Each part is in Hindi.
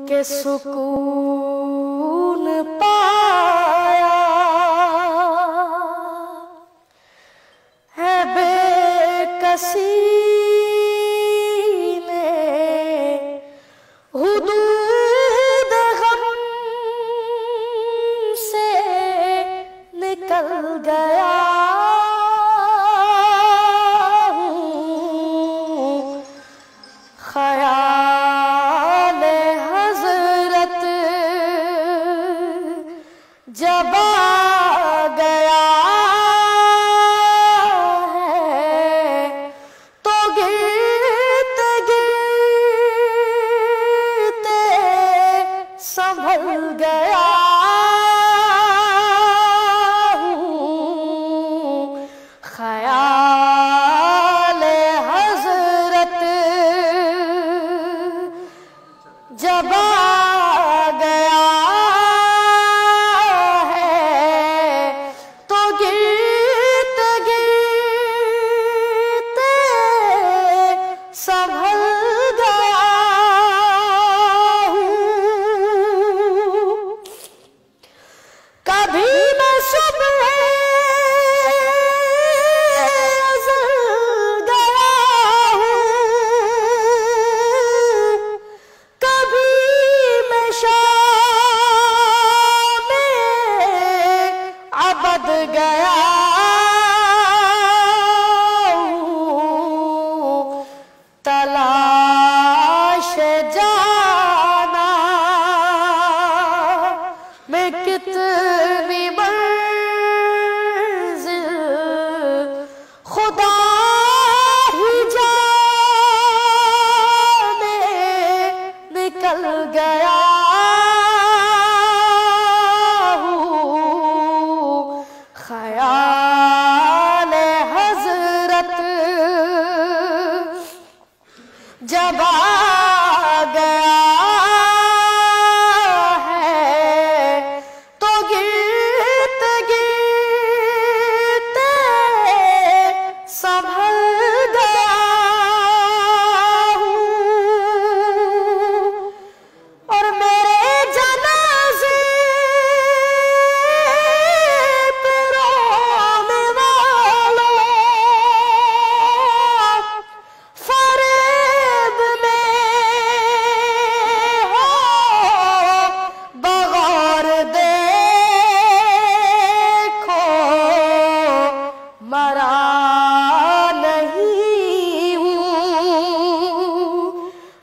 के सुकून पाया है बेकसी ने हुदूद गम से निकल गया। ख्याल हज़रत जब आ गया है तो गिरते गिरते संभल गया। ख्याल हज़रत जब आ गया है तो गिरते गिरते संभल गया। कभी मैं सुबह गया तलाश जाना मैं कितनी मंजिल खुदा ही जाने निकल गया। ख्याल हज़रत जब आ गया है तो गिरते गिरते संभल गया। और मेरे जनाज़े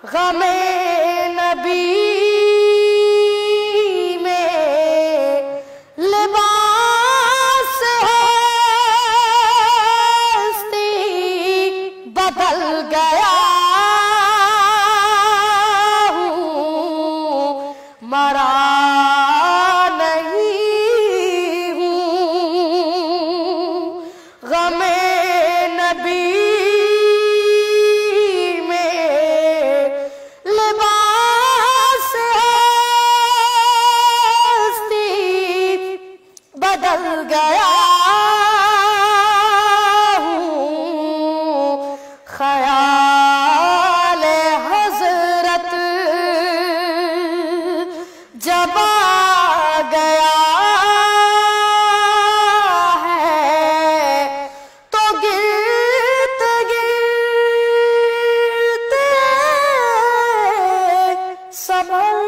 गमे नबी में लिबास हस्ती बदल गया। मरा नहीं हूँ गमे नबी बदल गया हूँ। ख्याल हज़रत जब आ गया है तो गिरते गिरते संभल